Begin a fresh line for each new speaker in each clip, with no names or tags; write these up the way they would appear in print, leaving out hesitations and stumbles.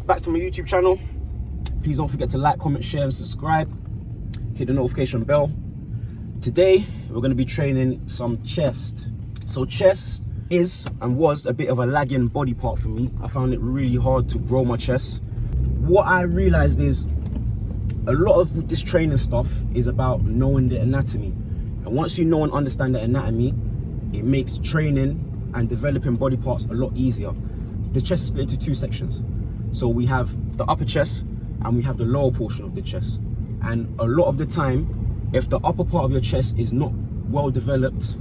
back to my YouTube channel. Please don't forget to like, comment, share and subscribe. Hit the notification bell. Today we're going to be training some chest. So chest is and was a bit of a lagging body part for me. I found it really hard to grow my chest. What I realized is a lot of this training stuff is about knowing the anatomy, and once you know and understand the anatomy, it makes training and developing body parts a lot easier. The chest is split into two sections. So we have the upper chest and we have the lower portion of the chest. And a lot of the time, if the upper part of your chest is not well developed,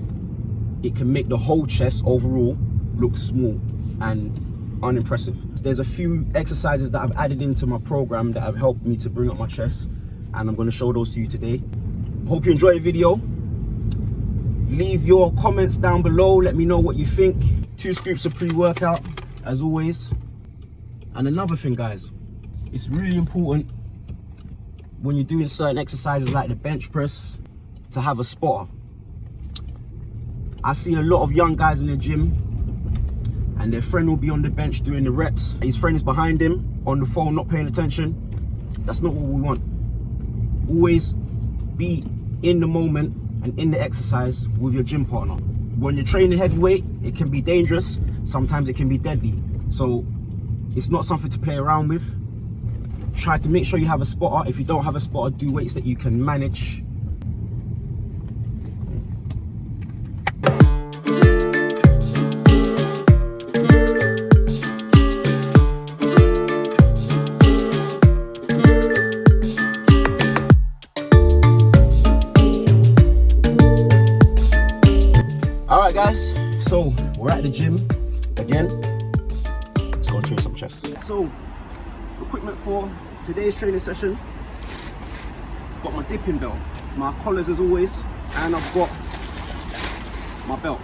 it can make the whole chest overall look small and unimpressive. There's a few exercises that I've added into my program that have helped me to bring up my chest, and I'm going to show those to you today. Hope you enjoy the video. Leave your comments down below, let me know what you think. 2 scoops of pre-workout as always. And another thing, guys, it's really important when you're doing certain exercises like the bench press to have a spotter. I see a lot of young guys in the gym and their friend will be on the bench doing the reps. His friend is behind him on the phone, not paying attention. That's not what we want. Always be in the moment and in the exercise with your gym partner. When you're training heavyweight, it can be dangerous. Sometimes it can be deadly. So it's not something to play around with. Try to make sure you have a spotter. If you don't have a spotter, do weights that you can manage. Alright guys, so we're at the gym again. Let's go and train some chest. So, equipment for today's training session. Got my dipping belt, my collars as always, and I've got my belt.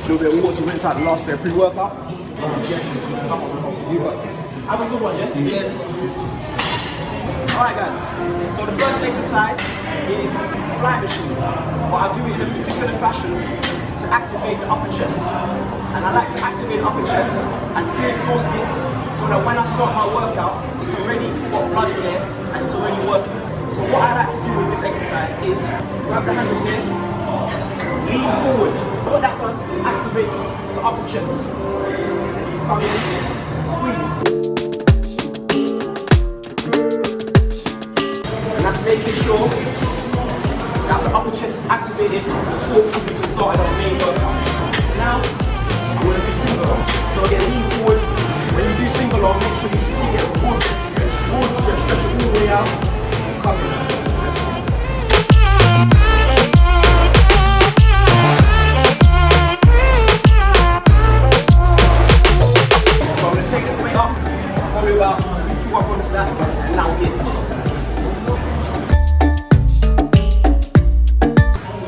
A little bit of water to rinse out the last bit of pre-workout. Have a good one, yeah? Alright guys, so the first exercise is fly machine, but I do it in a particular fashion to activate the upper chest. And I like to activate the upper chest and pre-exhaust it so that when I start my workout, it's already got blood in there and it's already working. So what I like to do with this exercise is grab the handles here, lean forward. What that does is activates the upper chest. Come in, squeeze. And that's making sure that the upper chest is activated before we can start our main workout. So now, I'm going to do single arm. So again, lean forward. When you do single arm, make sure you get a broad stretch, stretch it all the way out. Come in.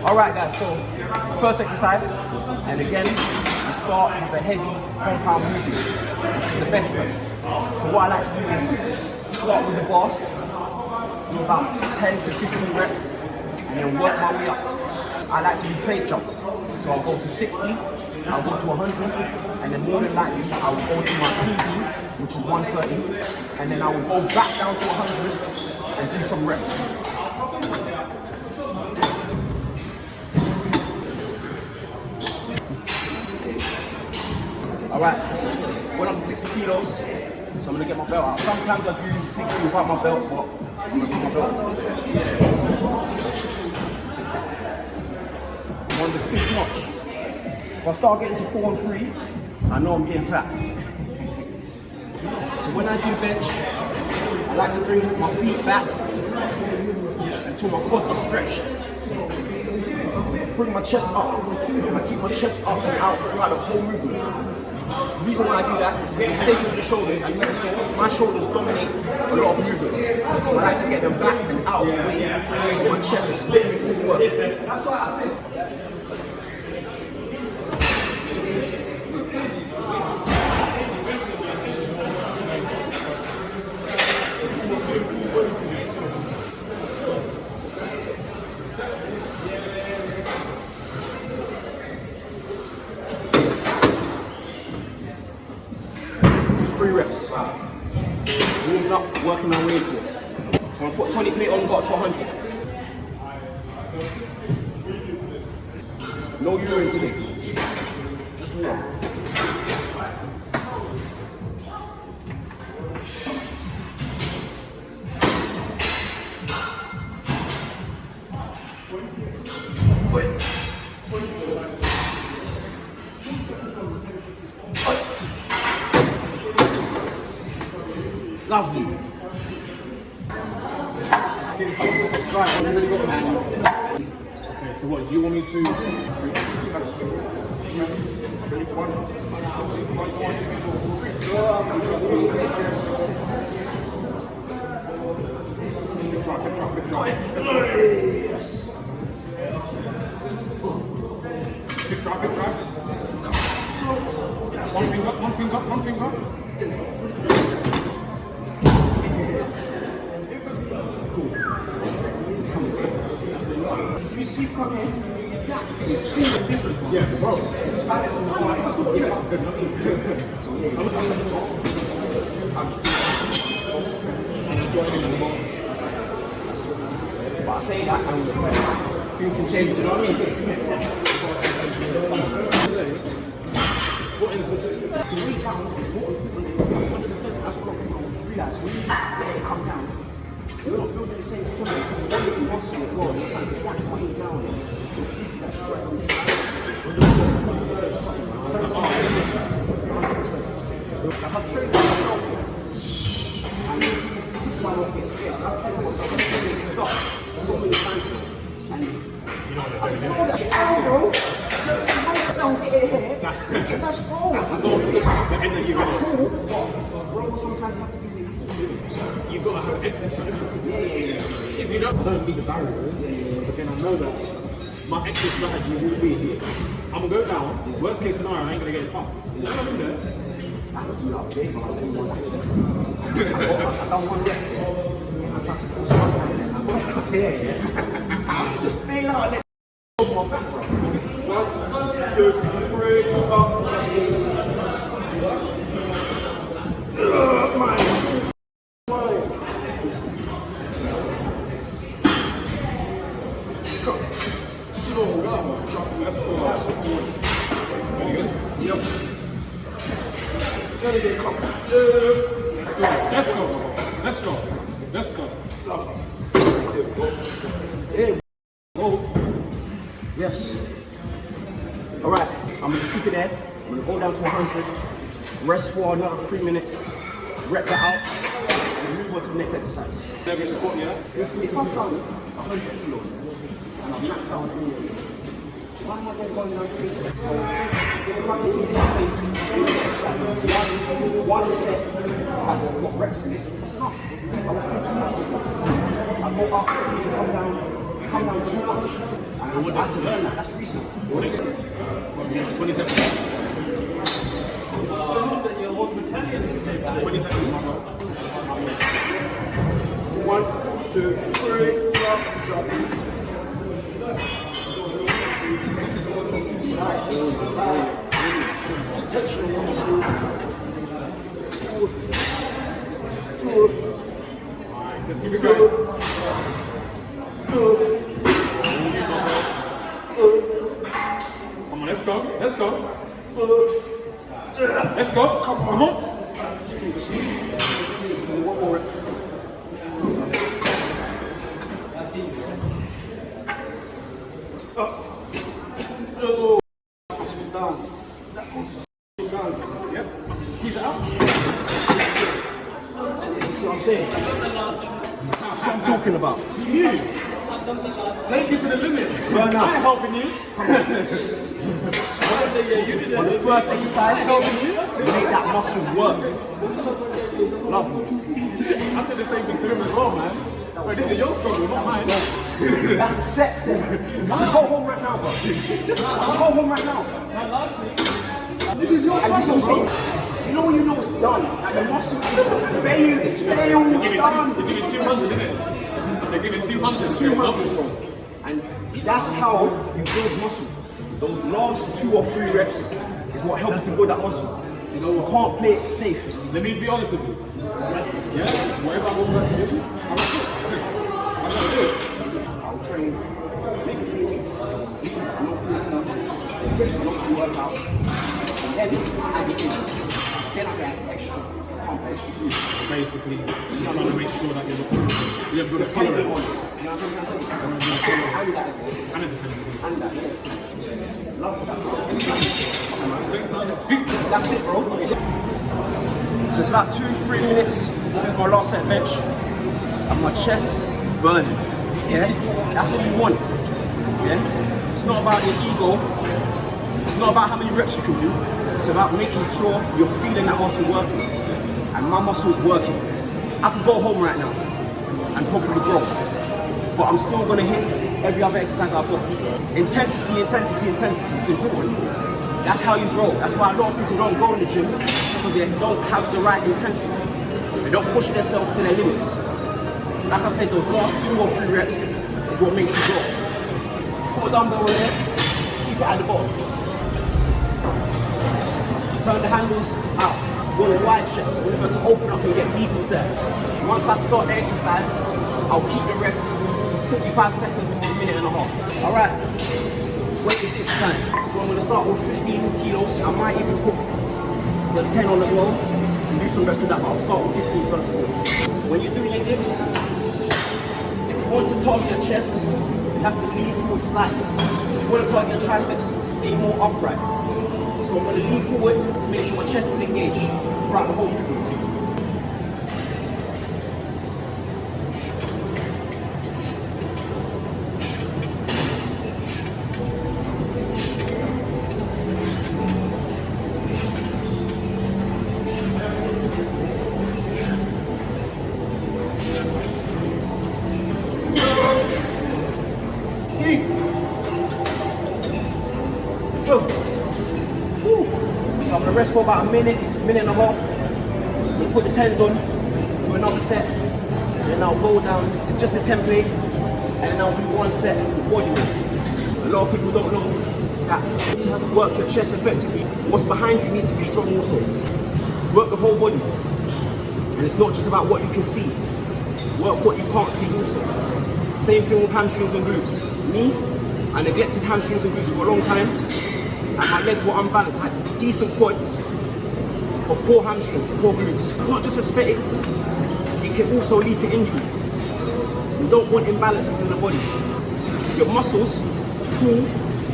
Alright guys, so first exercise, and again, we start with a heavy compound movement, which is the bench press. So what I like to do is start with the bar, do about 10 to 15 reps, and then work my way up. I like to do plate jumps, so I'll go to 60, I'll go to 100, and then more than likely I'll go to my PB, which is 130, and then I will go back down to 100 and do some reps. Alright, went up to 60 kilos, so I'm going to get my belt out. Sometimes I do 60 without my belt, but I'm going to put my belt on. I'm on the 5th notch. If I start getting to 4 and 3, I know I'm getting fat. So when I do bench, I like to bring my feet back until my quads are stretched. Bring my chest up. I keep my chest up and out throughout the whole movement. The reason why I do that is because it's safer for the shoulders, and also my shoulders dominate a lot of movements. So I like to get them back and out of the way so my chest is doing all the work. That's why I say. plate on, got to 100. No urine today. Just water. Lovely.
Okay, so what, do you want me to...
Yes.
Big drop, big drop. One finger, one finger, one finger. Yeah, bro. This is Spanish. And I'm joining in the moment.
But I say that and things can change, you know what I mean?
What is this?
Can we count? 100%. That's what we realize. When you let it come down, you're not building the same confidence. You're building muscle as well. You're trying to get that weight down. It gives you that strength. 100%. Like I've trained myself, and this is why I don't get scared. I've trained myself, I've trained stuff so many times, and I said, oh, that's ow, bro. Just don't get it here. That's wrong. That's the goal. It's not cool, but bro, sometimes you have to be
You've got to have exit strategy. Yeah. If you don't, I don't need the barriers, but then I know that my exit strategy will be here. I'm going to go down. Worst case scenario, I ain't going to get it up. So when I'm in there,
I don't want to get I'm trying to force one hand. I'm going to cut here, yeah? I have to just bail out and let go my back, bro. 1, 2, 3, up. Man. Slow down, drop. Let's go. Yep. Let's go.
Let's go. Let's go.
There we go. Yes. All right. I'm gonna keep it there. I'm gonna go down to 100. Rest for another 3 minutes. Rep that out. And move on to the next exercise.
Never squat, yeah?
If I've done 100 kilos and I've maxed out on the why am I then going down to 3? So if I'm doing one set has got reps in it, that's enough. I was doing too much. I go up, come down too much. I had to learn that, that's recent.
20 seconds. 20 seconds, my bro.
1, 2, 3, drop. Tension on the shoe.
Alright, let's keep it going. Come on, let's go. Let's go. Let's go. Come on.
One more. That's done. That was done.
Yep. Squeeze it out.
See what I'm saying? That's what I'm talking about.
You. Take it to the limit.
Burn out.
I'm helping you.
On the first exercise, make that muscle work. Lovely.
I did the same thing to him as well, man. Wait, this is your struggle, not mine.
That's a set set. I can go home right now, bro. I can go home right now.
This is your struggle, bro.
You know when you know it's done. Like the muscle is failed, it's failed, it's done.
They're giving 200, isn't it? They're giving 200.
200, bro. And that's how you build muscle. Those last 2 or 3 reps is what helps you to build that muscle.
You know what?
You can't play it safe.
Let me be honest with you. Yeah? Whatever I go back to do, I will do.
train, maybe 3 weeks, no protein, no pre-workout, and then I get in. Then I get extra pump, extra food.
Basically, you want to make sure that you have good tolerance.
You know what I'm saying? And that. And that, yeah. Love for that. That's it, bro. So it's about 2-3 minutes since my last set bench, and my chest is burning. Yeah, that's what you want. Yeah, it's not about your ego. It's not about how many reps you can do. It's about making sure you're feeling that muscle working, and my muscle is working. I could go home right now and probably grow, but I'm still gonna hit every other exercise I've got. Intensity, intensity, intensity. It's important. That's how you grow. That's why a lot of people don't go in the gym, because they don't have the right intensity. They don't push themselves to their limits. Like I said, those last 2 or 3 reps is what makes you grow. Put a dumbbell in there, keep it at the bottom. Turn the handles out. You want a wide chest. You want to open up and get deep into that. Once I start the exercise, I'll keep the rest 45 seconds to a minute and a half. Alright, weight and dips time. So I'm going to start with 15 kilos. I might even put the 10 on as well and do some rest of that, but I'll start with 15 first of all. When you're doing your dips, if you want to target your chest, you have to lean forward slightly. If you want to target your triceps, stay more upright. So I'm going to lean forward to make sure my chest is engaged throughout the whole movement. So I'm going to rest for about a minute and a half. We'll put the 10s on, do another set, and then I'll go down to just a template, and then I'll do 1 set with body weight. A lot of people don't know that to work your chest effectively, what's behind you needs to be strong also. Work the whole body. And it's not just about what you can see. Work what you can't see also. Same thing with hamstrings and glutes. Me, I neglected hamstrings and glutes for a long time, and my legs were unbalanced. I had decent quads, but poor hamstrings, poor glutes. Not just aesthetics, it can also lead to injury. You don't want imbalances in the body. Your muscles pull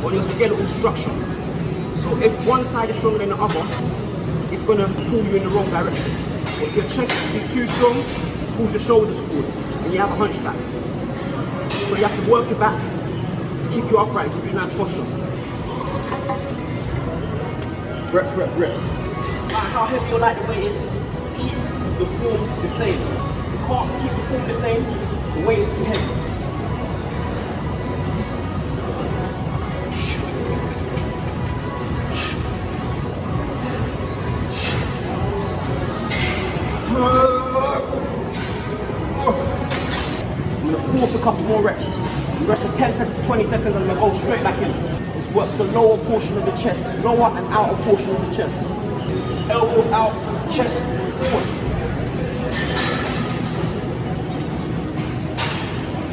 on your skeletal structure. So if one side is stronger than the other, it's going to pull you in the wrong direction. But if your chest is too strong, it pulls your shoulders forward, and you have a hunchback. So you have to work your back to keep you upright, give you a nice posture. Reps, reps, reps. No matter how heavy or light the weight is, keep the form the same. If you can't keep the form the same, the weight is too heavy. I'm going to force a couple more reps. You rest for 10 seconds to 20 seconds, and I'm going to go straight back in. This works the lower portion of the chest, lower and outer portion of the chest. Elbows out, chest forward.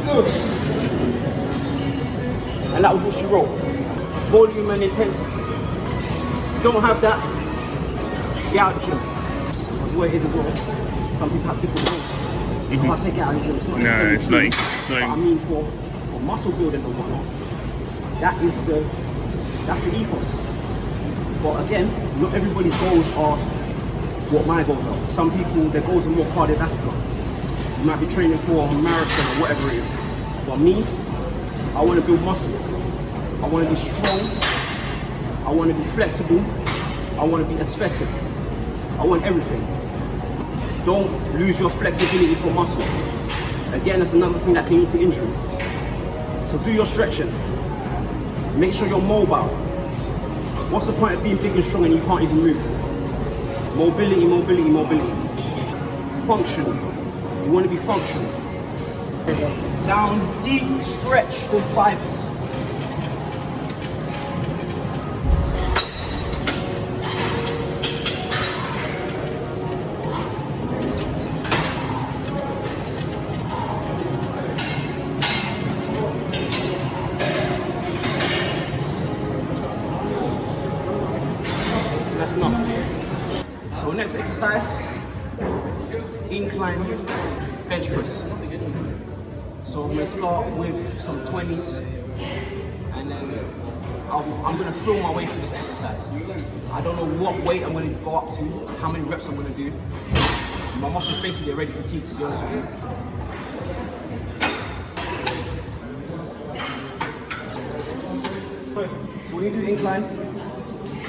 Good. And that was what she wrote. Volume and intensity. If you don't have that, get out of the gym. That's the way it is as well. Some people have different rules. If I say get out of the gym, it's not necessarily true. But I mean for muscle building and whatnot. That's the ethos. But again, not everybody's goals are what my goals are. Some people, their goals are more cardiovascular. You might be training for a marathon or whatever it is. But me, I want to build muscle. I want to be strong. I want to be flexible. I want to be aesthetic. I want everything. Don't lose your flexibility for muscle. Again, that's another thing that can lead to injury. So do your stretching. Make sure you're mobile. What's the point of being big and strong and you can't even move? Mobility, mobility, mobility. Functional. You want to be functional. Down, deep, stretch, good fibers. next exercise, incline bench press. So I'm gonna start with some 20s, and then I'm gonna feel my way through this exercise. I don't know what weight I'm gonna go up to, how many reps I'm gonna do. My muscles basically already fatigued, to be honest with you. So when you do incline,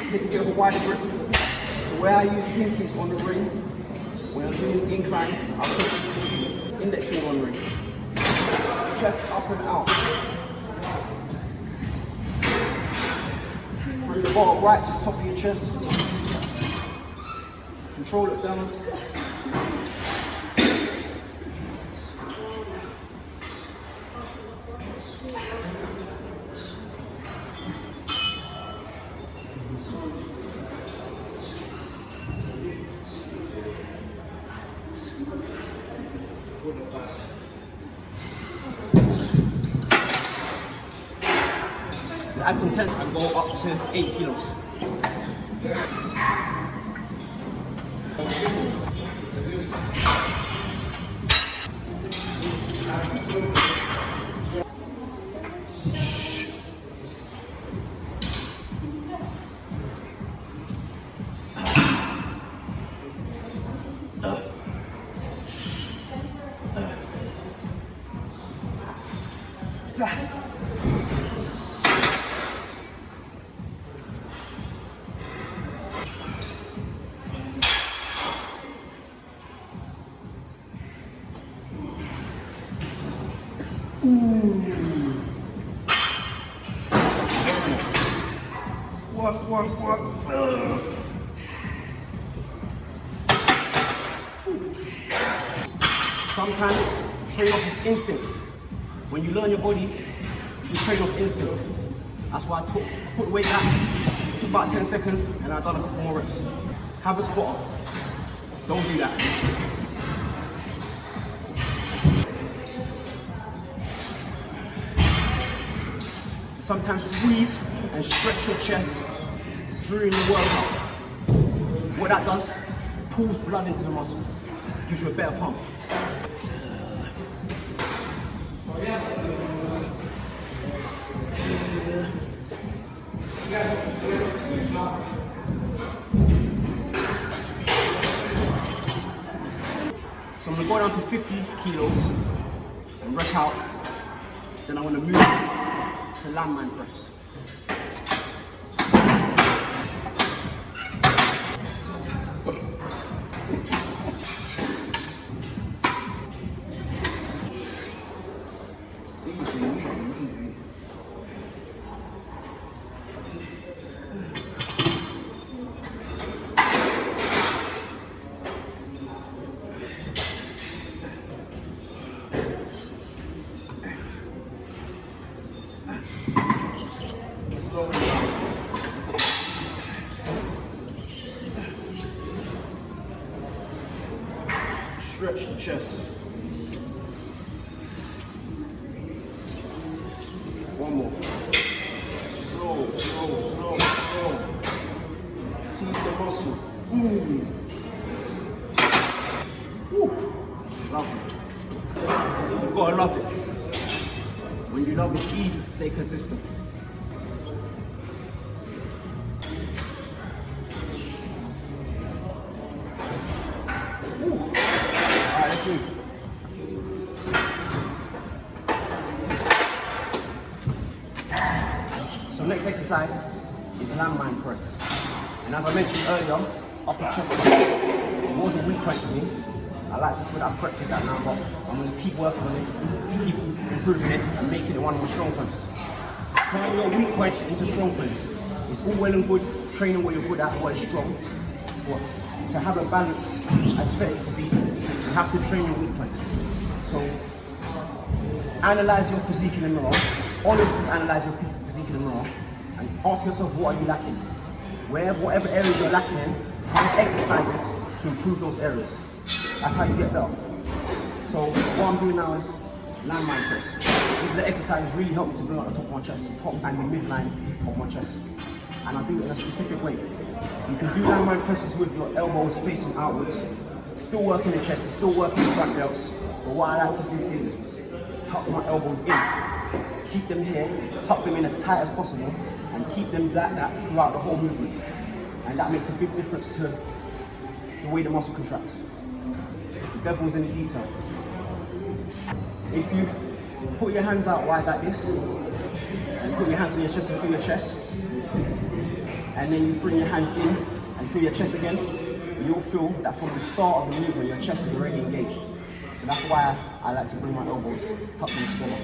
take a bit of a wider grip. So where I use pinkies on the ring, when I'm doing incline, I'll put index finger on the ring. Chest up and out. Bring the bar right to the top of your chest. Control it down. Add some 10 and go up to 8 kilos. Work. Sometimes train off of instinct. When you learn your body, you train off instinct. That's why I put the weight back, took about 10 seconds, and I've done a couple more reps. Have a spotter. Don't do that. Sometimes squeeze and stretch your chest during the workout. What that does, pulls blood into the muscle, gives you a better pump. So I'm gonna go down to 50 kilos and rep out. Then I'm gonna move to landmine press. Easy. Slow down. Stretch the chest. One more. Slow. Fatigue the muscle. Lovely. You've got to love it. When you love it, it's easy to stay consistent. Alright, let's move. So next exercise is landmine press. And as I mentioned earlier, upper chest was a weak point for me. I like to feel that I've corrected that now, but I'm going to keep working on it, keep improving it, and making it one of my strong points. Turn your weak points into strong points. It's all well and good training what you're good at, what is strong, but to have a balance aesthetic physique, you have to train your weak points. So analyze your physique in the mirror, honestly analyze your physique in the mirror, and ask yourself, what are you lacking? Whatever areas you're lacking in, find exercises to improve those areas. That's how you get better. So what I'm doing now is landmine press. This is an exercise that really helped me to build up the top of my chest, top and the midline of my chest. and I do it in a specific way. You can do landmine presses with your elbows facing outwards, still working the chest, still working the front delts, but what I like to do is tuck my elbows in, keep them here, tuck them in as tight as possible, and keep them like that throughout the whole movement. And that makes a big difference to the way the muscle contracts. The devil's in the detail. If you put your hands out wide like this, and put your hands on your chest and feel your chest, and then you bring your hands in and feel your chest again, you'll feel that from the start of the movement, your chest is already engaged. So that's why I like to bring my elbows, tuck them together.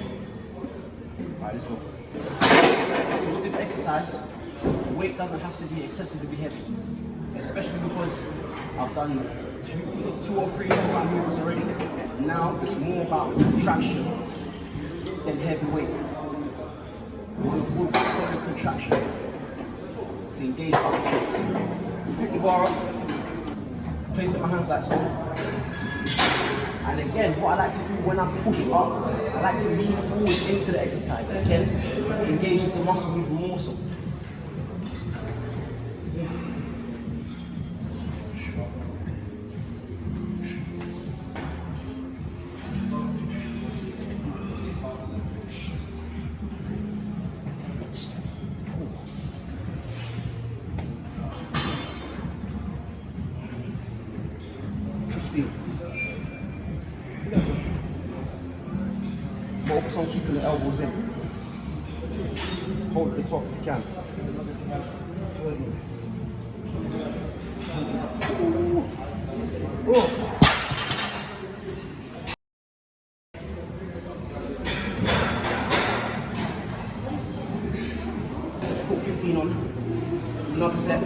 Alright, let's go. So with this exercise, the weight doesn't have to be excessively heavy, especially because I've done two or three heavy movements already. Now it's more about the contraction than heavy weight. We want a good solid contraction to engage up the chest. Pick the bar up, place it in my hands like so. And again, what I like to do when I push up, I like to lean forward into the exercise. Again, engages the muscle even more so. Focus on keeping the elbows in. Hold at the top if you can. Oh. Put 15 on. Another set.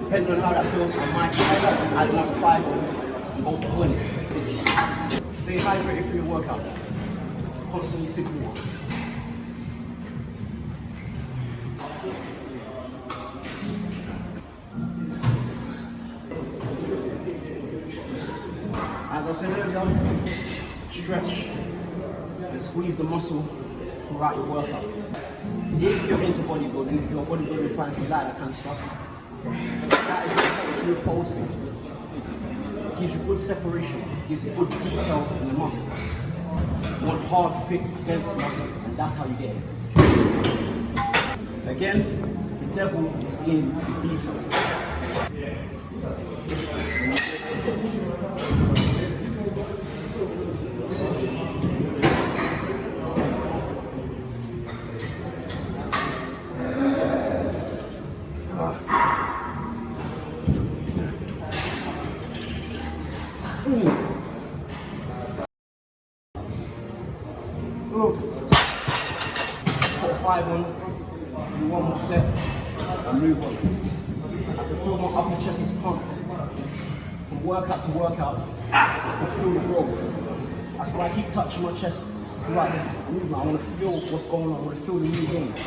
Depending on how that feels, I might add another 5 on and go to 20. Stay hydrated for your workout. Constantly sipping water. As I said earlier, stretch and squeeze the muscle throughout your workout. If you're into bodybuilding, if you're a bodybuilding fan, if you like that kind of stuff, that is what helps you pose. It gives you good separation, gives you good detail in the muscle. You want hard, thick, dense muscle, and that's how you get it. Again, the devil is in the detail. Put 5 on, do one more set, and move on. I can feel my upper chest is pumped. From workout to workout, I can feel the growth. That's why I keep touching my chest throughout the movement. I want to feel what's going on, I want to feel the new gains.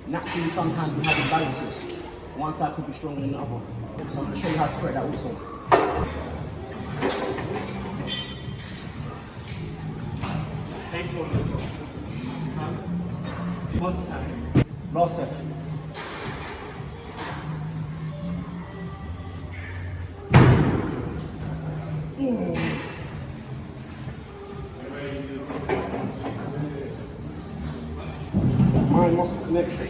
Naturally, sometimes we have imbalances. One side could be stronger than the other. So I'm going to show you how to correct that also. Last set. Mind muscle connection.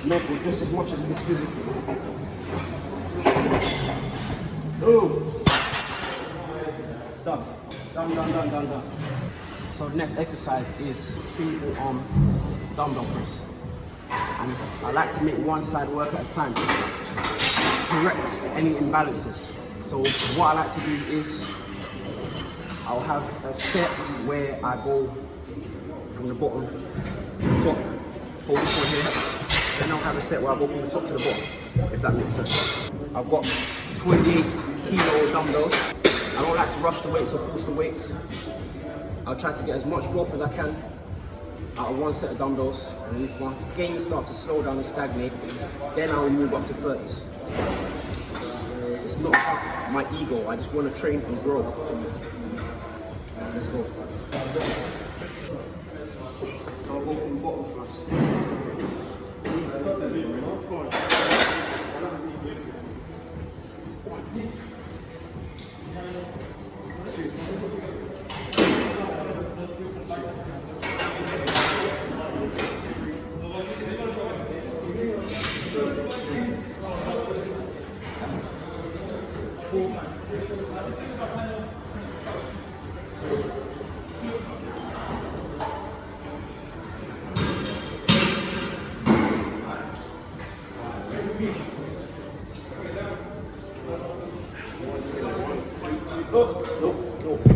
Mental just as much as it is physical. Oh. Done. So the next exercise is single arm dumbbell press. And I like to make one side work at a time to correct any imbalances. So what I like to do is I'll have a set where I go from the bottom to the top, hold this one here. Then I'll have a set where I go from the top to the bottom, if that makes sense. I've got 28 kilo dumbbells. I don't like to rush the weights or force the weights. I'll try to get as much growth as I can out of one set of dumbbells. And if my gains start to slow down and stagnate, then I'll move up to 30s. It's not about my ego, I just want to train and grow. Let's go. I'll go from the bottom first.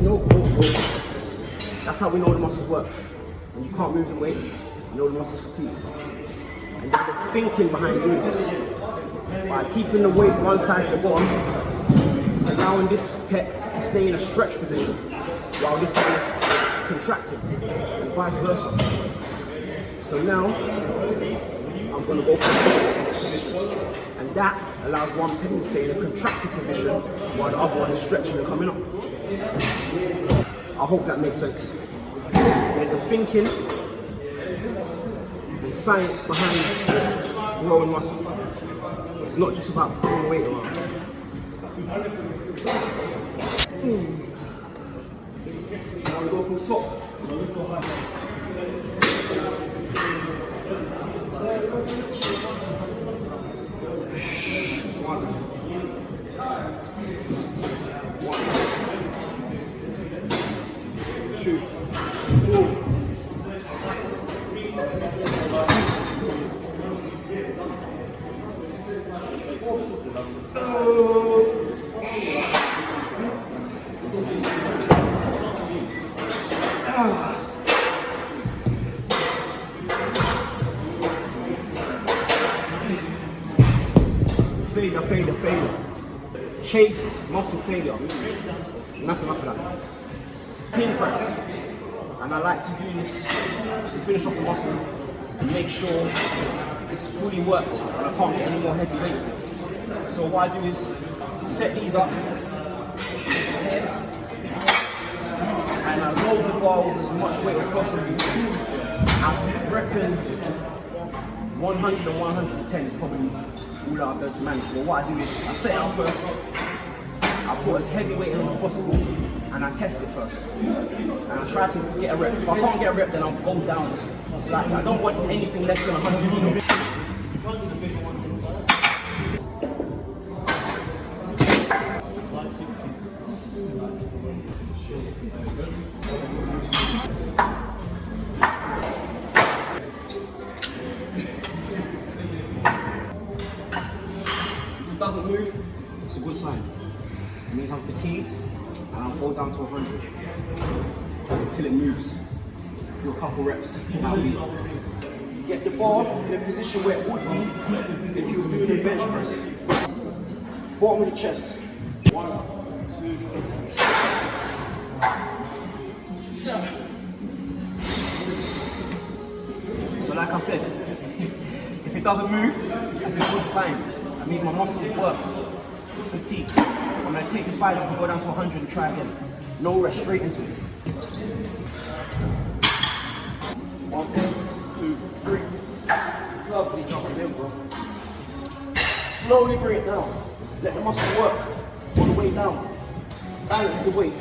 No. That's how we know the muscles work. When you can't move the weight, you know the muscles fatigue. And there's a thinking behind doing this. By keeping the weight one side of the bottom, it's allowing this pec to stay in a stretch position while this side is contracted, and vice versa. So now, I'm going to go for the position. And that allows one pec to stay in a contracted position while the other one is stretching and coming up. I hope that makes sense. There's a thinking and science behind growing muscle. It's not just about throwing weight around. Now we go from the top. Two. Failure. Chase, muscle failure. And that's enough of that. Pin press. And I like to do this to finish off the muscle and make sure it's fully worked and I can't get any more heavy weight. So what I do is set these up and I load the bar with as much weight as possible. I reckon 100 and 110 is probably all I'll be able to manage. But what I do is I set it up first, I put as heavy weight in as possible and I test it first. And I try to get a rep. If I can't get a rep, then I'll go down. So like, I don't want anything less than 100 kilos. If it doesn't move, it's a good sign. It means I'm fatigued and I'll go down to 100 until it moves. Do a couple reps, that'll be it. Get the bar in a position where it would be if you was doing a bench press. Bottom of the chest. 1, 2. So like I said, if it doesn't move, that's a good sign. That means my muscle works. It's fatigue. I'm going to take the 5 and go down to 100 and try again. No rest, straight into it. 1, 2, 3. Lovely jumping in, bro. Slowly bring it down. Let the muscle work on the way down. Balance the weight.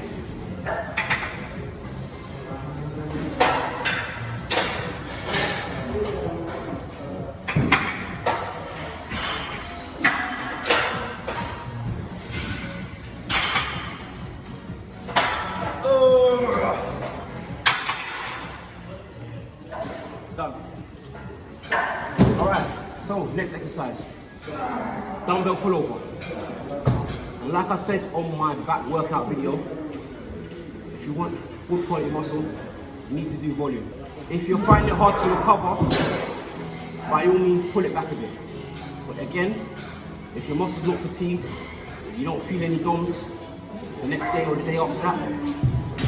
Done. Alright, so next exercise. Dumbbell pullover. And like I said on my back workout video, if you want good quality muscle, you need to do volume. If you're finding it hard to recover, by all means pull it back a bit. But again, if your muscle's not fatigued, you don't feel any DOMs the next day or the day after that, you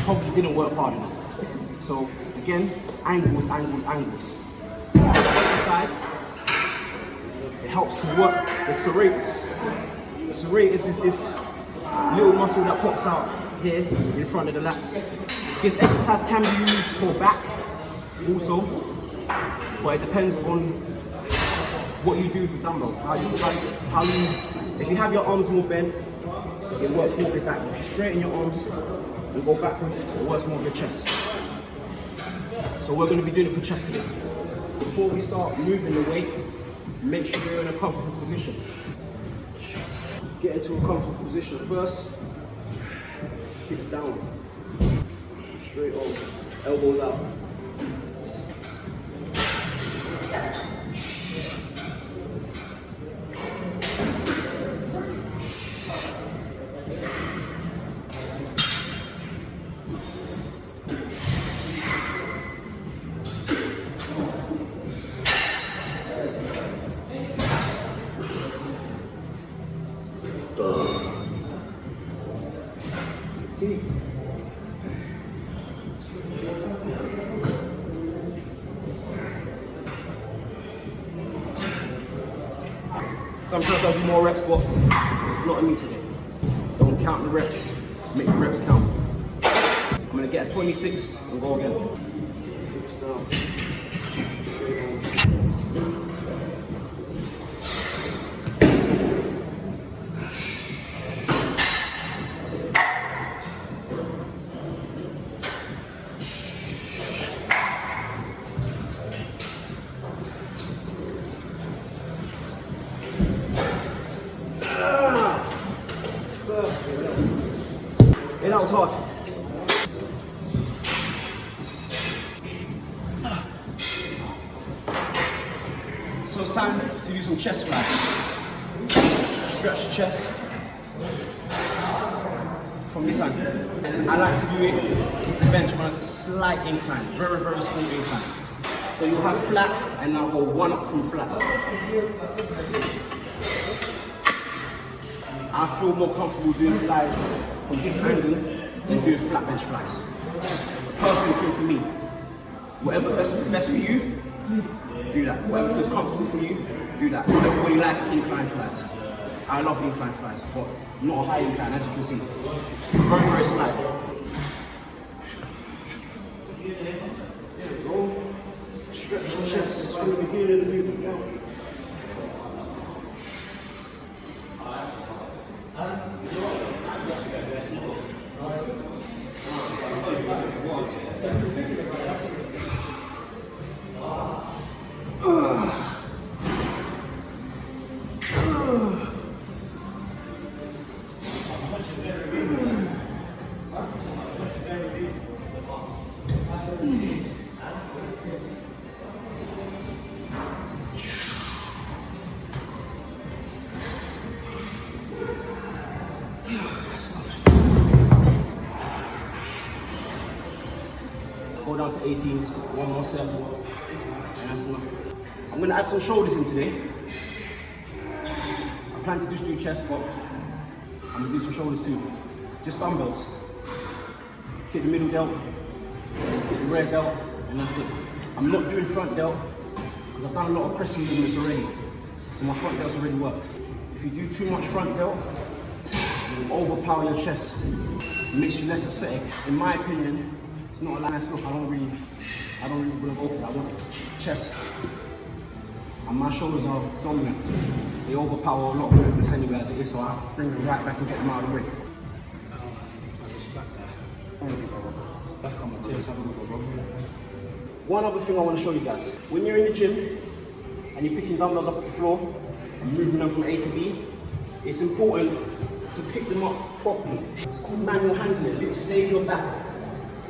probably didn't work hard enough. So again, angles. This exercise, it helps to work the serratus. The serratus is this little muscle that pops out here in front of the lats. This exercise can be used for back also, but it depends on what you do with the dumbbell. If you have your arms more bent, it works more with your back. If you straighten your arms and go backwards, it works more with your chest. So we're going to be doing it for chest today. Before we start moving the weight, make sure you're in a comfortable position. Get into a comfortable position first. Hips down. Straight over. Elbows out. Sometimes I'll do more reps, but it's not me today. Don't count the reps, make the reps count. I'm gonna get a 26 and go again. And that was hard. So it's time to do some chest flies. Stretch the chest from this angle. And I like to do it with the bench on a slight incline, very, very small incline. So you'll have flat and I'll go one up from flat. I feel more comfortable doing flies from this angle than doing flat bench flies. It's just a personal thing for me. Whatever is best for you, do that. Whatever feels comfortable for you, do that. Not everybody likes incline flies. I love incline flies, but not a high incline, as you can see. Very, very slight. There we go. Stretch the chest through the beginning of the movement. Go down to 18s, one more set, and that's enough. I'm going to add some shoulders in today. I plan to just do chest, but I'm going to do some shoulders too. Just dumbbells. Hit the middle delt, hit the rear delt, and that's it. I'm not doing front delt, because I've done a lot of pressing movements already. So my front delt's already worked. If you do too much front delt, it will overpower your chest. It makes you less aesthetic. In my opinion, it's not a nice look. I don't really want to go for that. I want chest. And my shoulders are dominant. They overpower a lot of movements anyway as it is, so I have to bring them right back and get them out of the way. Back on my chest, have a look, bro. One other thing I want to show you guys. When you're in the gym and you're picking dumbbells up at the floor and moving them from A to B, it's important to pick them up properly. It's called manual handling. It will save your back.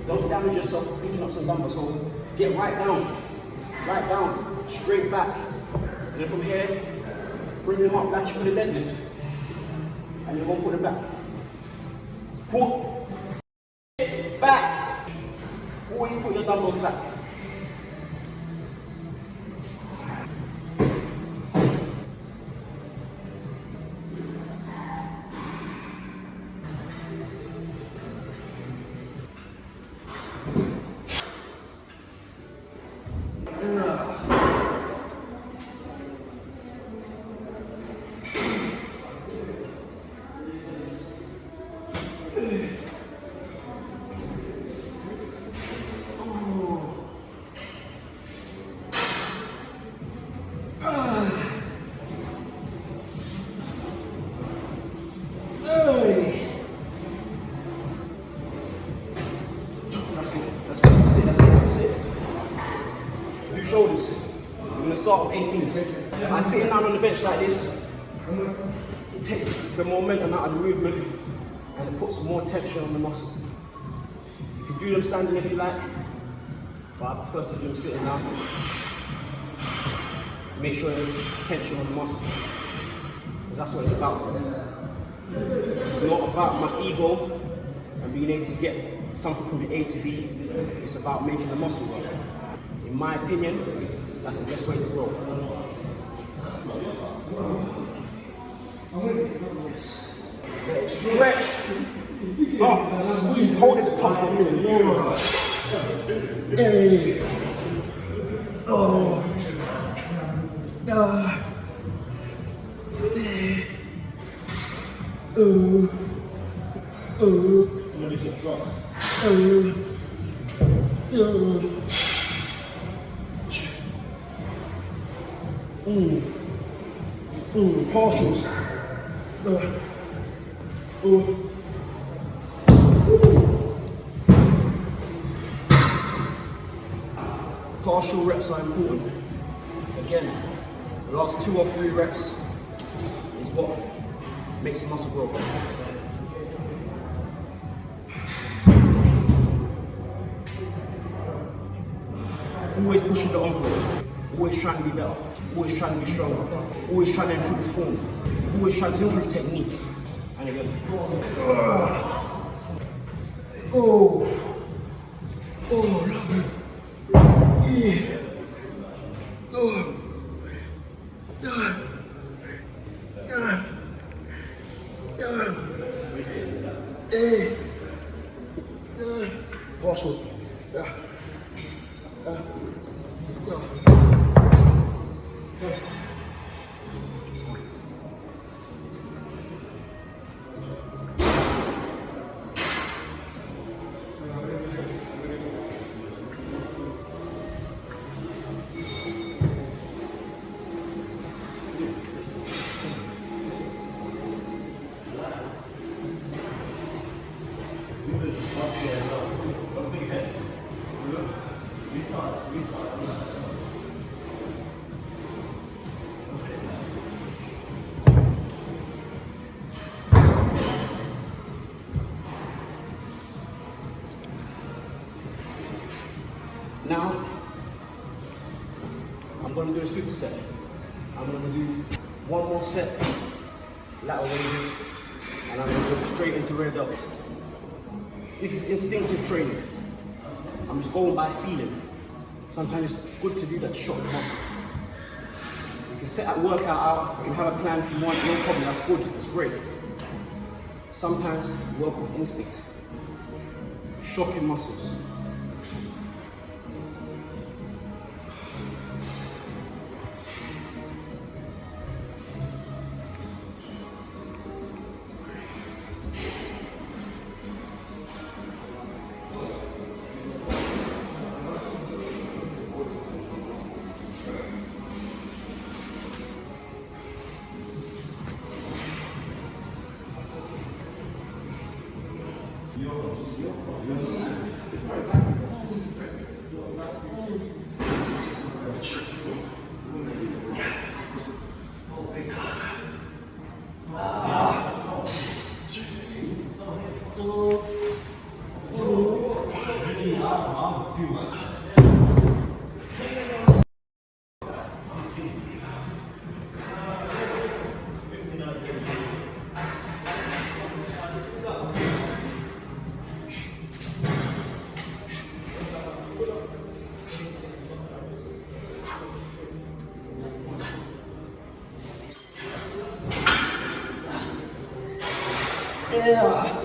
Don't damage yourself picking up some dumbbells. So get right down, straight back. And then from here, bring them up like you would a deadlift. And you're going to put them back. Pull, back. Always put your dumbbells back. shoulders. We're gonna start with 18s. By sitting down on the bench like this, it takes the momentum out of the movement and it puts more tension on the muscle. You can do them standing if you like, but I prefer to do them sitting down to make sure there's tension on the muscle. Because that's what it's about for me. It's not about my ego and being able to get something from the A to B. It's about making the muscle work. In my opinion, that's the best way to grow. Yes. Stretch. Oh, squeeze, hold it at the top for me. Hey. Oh. Partials. Partial reps are important. Again, the last 2 or 3 reps is what makes the muscle grow. Always pushing the envelope, always trying to be better, always trying to be stronger, always trying to improve form, always trying to improve technique. And again. Oh, lovely. Yeah. Oh. Partials. Now, I'm going to do a superset. I'm going to do 1 more set, lateral raises, and I'm going to go straight into rear delts. This is instinctive training. I'm just going by feeling. Sometimes it's good to do that to shock the muscle. You can set that workout out, you can have a plan if you want, no problem, that's good, that's great. Sometimes you work with instinct, shocking muscles. Yeah.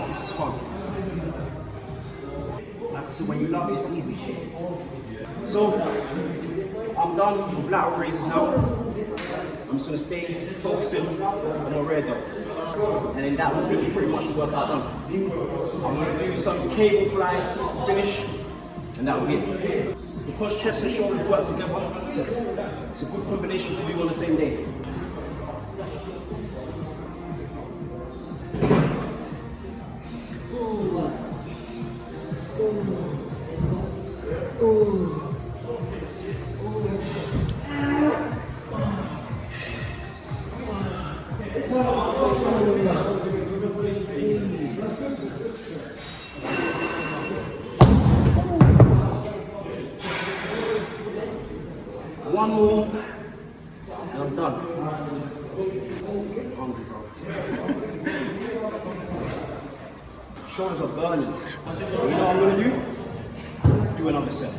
This is fun. Like I said, when you love it, it's easy. So, I'm done with lateral raises now. I'm just gonna stay focusing on my rear delt. And then that will be pretty much the workout done. I'm gonna do some cable flies just to finish, and that will be it. Because chest and shoulders work together, it's a good combination to do on the same day. One more, and I'm done. Hungry, bro. Shoulders are burning. You know what I'm gonna do? Do another set.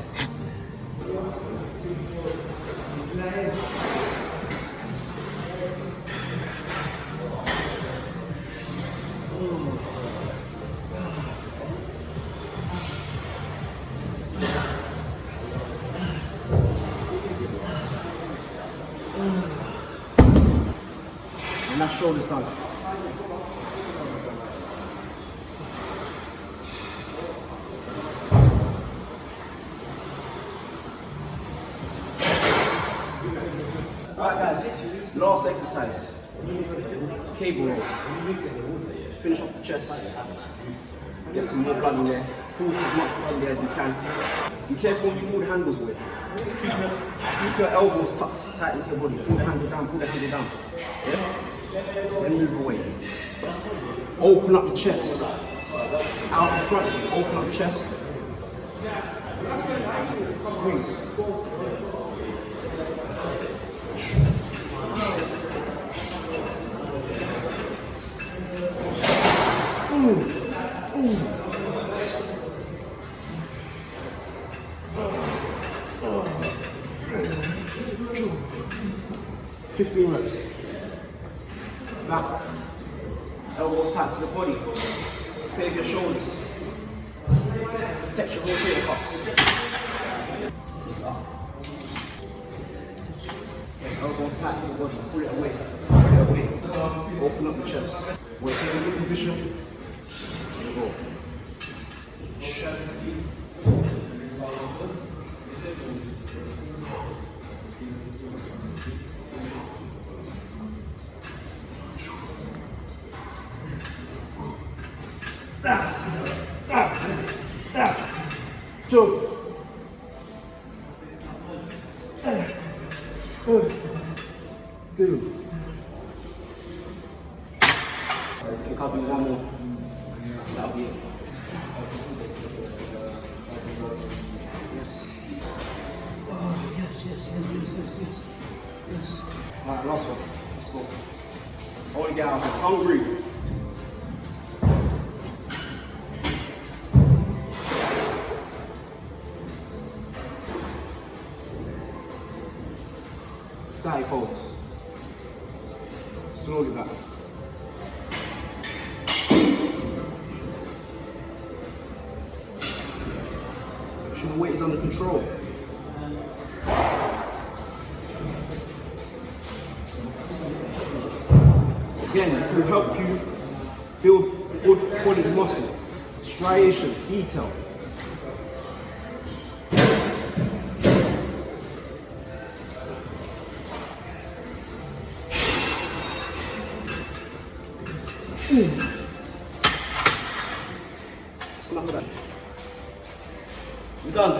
And that shoulder's done. Alright guys, last exercise. Cable rolls. Finish off the chest. Get some more blood in there. Force as much blood in there as we can. Be careful when you pull the handles away. Keep your elbows tucked tight into your body. Pull the handle down, pull the handle down. Yeah? Then move away. Open up the chest. Out the front, open up the chest. Squeeze. Ooh. 15 reps. Back. Elbows tight to the body. Save your shoulders. Protect your rotator cuffs. Elbows tight to the body. Pull it away. Pull it away. Open up the chest. When it's in a good position, go. Two. Two. I think I'll do one more. That'll be it. Yes. Oh, yes. Alright, last one. Let's go. Hold it down. Hungry. Sky holds. Slowly back. Make sure the weight is under control. Again, this will help you build good quality muscle, striations, detail. That's enough of that. We're done.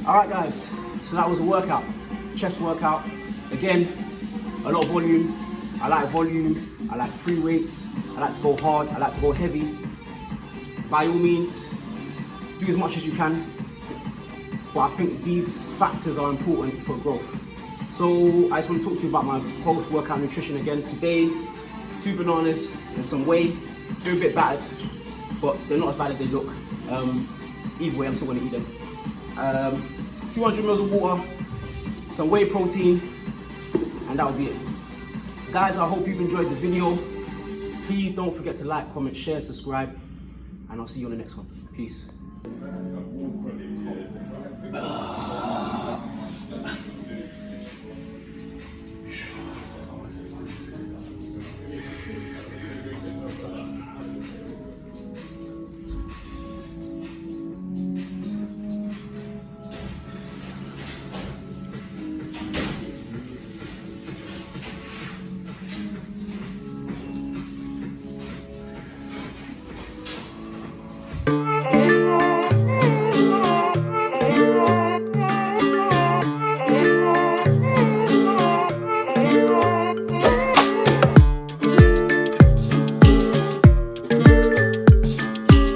Alright guys, so that was a workout. Chest workout. Again, a lot of volume. I like volume. I like free weights. I like to go hard. I like to go heavy. By all means, do as much as you can. But I think these factors are important for growth. So I just want to talk to you about my post-workout nutrition again. Today, 2 bananas and some whey. They're a bit battered, but they're not as bad as they look. Either way, I'm still going to eat them. 200 ml of water, some whey protein, and that'll be it. Guys, I hope you've enjoyed the video. Please don't forget to like, comment, share, subscribe, and I'll see you on the next one. Peace.